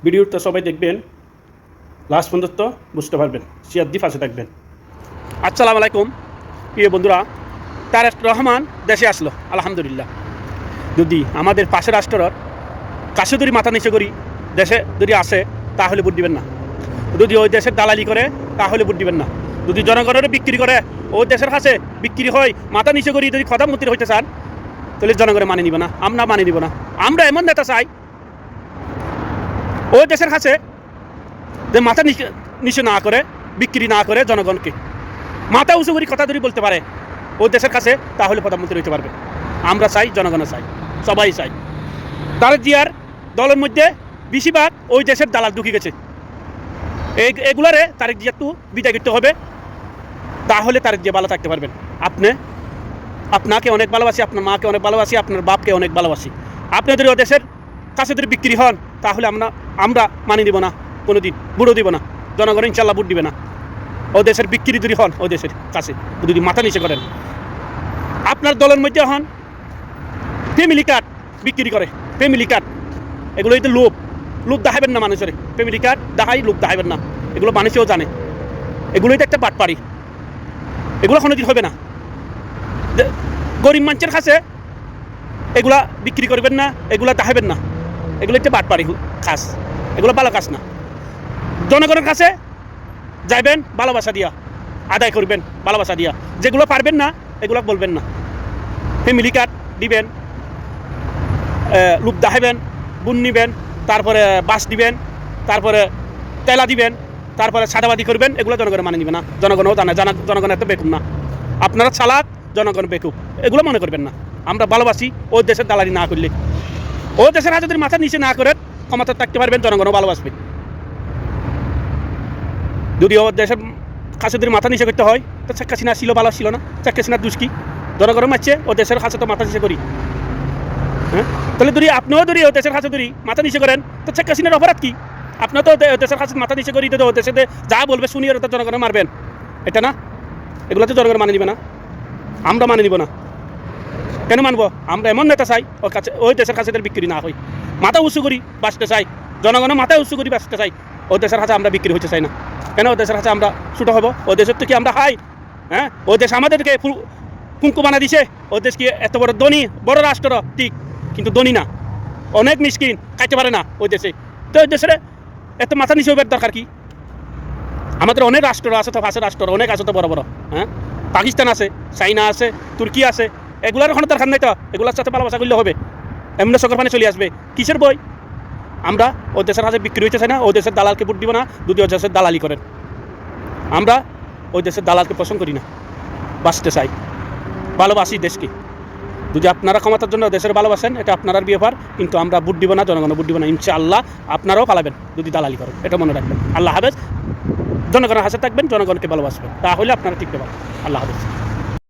ভিডিওটা সবাই দেখবেন, লাস্ট পর্যন্ত বুঝতে পারবেন। শেয়ার দিয়ে পাশে থাকবেন। আসসালামু আলাইকুম প্রিয় বন্ধুরা। তারেক রহমান দেশে আসলো, আলহামদুলিল্লাহ। যদি আমাদের পাশের রাষ্ট্রের কাছে যদি মাথা নিচে করি দেশে যদি আসে তাহলে ভোট দিবেন না। যদি ওই দেশের দালালি করে তাহলে ভোট দিবেন না। যদি জনগণের বিক্রি করে ওই দেশের কাছে বিক্রি হয় মাথা নিচে করি যদি ক্ষমতামন্ত্রী হইতে চান তাহলে জনগণের মানে নিবে না, আমরা মানে নিব না। আমরা এমন নেতা চাই ওই দেশের কাছে যে মাথা নিচে না করে বিক্রি না করে জনগণকে মাথা উঁচু করে কথা ধরে বলতে পারে ওই দেশের কাছে, তাহলে প্রধানমন্ত্রী হইতে পারবে। আমরা চাই, জনগণও চাই, সবাই চাই। তারেক জিয়ার দলের মধ্যে বেশিরভাগ ওই দেশের দালাল ঢুকে গেছে। এগুলারে তারেক জিয়া একটু বিদায় করতে হবে, তাহলে তারেক জিয়া ভালো থাকতে পারবেন। আপনাকে অনেক ভালোবাসি, আপনার মাকে অনেক ভালোবাসি, আপনার বাপকে অনেক ভালোবাসি। আপনি যদি ও দেশের কাছে যদি বিক্রি হন তাহলে আমরা মানি দিব না, কোনো দিন বুড়ো দিব না। জনগণ ইনশাল্লাহ ভোট দিবে না। ও দেশের বিক্রি যদি হন ও দেশের কাছে যদি মাথা নিচে করেন। আপনার দলের মধ্যে হন ফ্যামিলি কার্ড বিক্রি করে, ফ্যামিলি কার্ড এগুলোই তো লোভ দেখাবেন না মানুষের। ফ্যামিলি কার্ড দেখাই লোভ দেখাবেন না, এগুলো মানুষেও জানে। এগুলোই তো একটা বাটপাড়ি, এগুলো কোনোদিন হবে না। গরিব মানুষের কাছে এগুলা বিক্রি করবেন না, এগুলা দেখাবেন না, এগুলো একটা বাটপাড়ি কাজ, এগুলো ভালো কাজ না। জনগণের কাছে যাইবেন ভালোবাসা দিয়া, আদায় করবেন ভালোবাসা দিয়া। যেগুলো পারবেন না এগুলো বলবেন না। ফ্যামিলি কার্ড দিবেন, লোভ দেখাবেন, বুন নিবেন, তারপরে বাস দিবেন, তারপরে তেলা দিবেন, তারপরে সাদাবাদি করবেন, এগুলো জনগণ মানে নিবে না। জনগণও জানে, জনগণ এত বেকুব না। আপনারা চালাক, জনগণ বেকুব, এগুলো মনে করবেন না। আমরা ভালোবাসি ওই দেশের দালালি না করলে। ওই দেশের হাতে যদি মাথা নিচে না করে ক্ষমতা থাকতে পারবেন, জনগণও ভালোবাসবে। যদি ও দেশের কাছে যদি মাথা নিচে করতে হয় তো শেখ হাসিনা ছিল, ভালো ছিল না? শেখ হাসিনার দুষ্কি জনগণও মারছে, ও দেশের কাছে তো মাথা নিচে করি। হ্যাঁ, তাহলে যদি আপনিও যদি ও দেশের কাছে যদি মাথা নিচে করেন তো শেখ হাসিনার অপরাধ কি? আপনিও তো দেশের কাছে মাথা নিচে করি, তো ও দেশে যা বলবে শুনিয়ে তো জনগণও মারবেন, এটা না? এগুলো তো জনগণ মানে নিবে না, আমরা মানে নিব না। কেন মানবো? আমরা এমন নেতা চাই ওর কাছে ওই দেশের কাছে বিক্রি না হয়, মাথা উঁচু করি বাঁচতে চাই, জনগণের মাথা উঁচু করি বাঁচতে চাই। ও দেশের কাছে আমরা বিক্রি হইতে চাই না। কেন ও দেশের কাছে আমরা ছোটো হবো? ও দেশের তো কি আমরা হাই? হ্যাঁ, ও দেশ আমাদেরকে কুঙ্কু বানা দিছে। ও দেশ কি এত বড় ধনী, বড় রাষ্ট্র ঠিক, কিন্তু ধনী না, অনেক মিসকিন, খাইতে পারে না ওই দেশে। তো ওই দেশের এত মাথা নিচে হইবার দরকার কি? আমাদের অনেক রাষ্ট্র আছে, তো পাশের রাষ্ট্র অনেক আছে তো বড় বড়। হ্যাঁ, পাকিস্তান আছে, চাইনা আছে, তুর্কি আছে, এগুলার কোনো দরকার নাই। তো এগুলোর সাথে ভালোবাসা করলে হবে? এমনি চোখের পানি চলে আসবে, কিসের বই? আমরা ও দেশের কাছে বিক্রি হইতে চাই না, ও দেশের দালালকে ভোট দিব না। যদি ও দেশের দালালি করেন, আমরা ওই দেশের দালালকে পছন্দ করি না, বাঁচতে চাই, ভালোবাসি দেশকে। যদি আপনারা ক্ষমতার জন্য দেশের ভালোবাসেন এটা আপনার ব্যাপার, কিন্তু আমরা ভোট দিব না, জনগণ ভোট দিব না। ইনশাআল্লাহ আপনারাও পালাবেন যদি দালালি করেন, এটা মনে রাখবেন। আল্লাহ হাফেজ। জনগণের হাসে থাকবেন, জনগণকে ভালোবাসবেন, তাহলে আপনারা টিকতে পারবেন। আল্লাহ হাফেজ।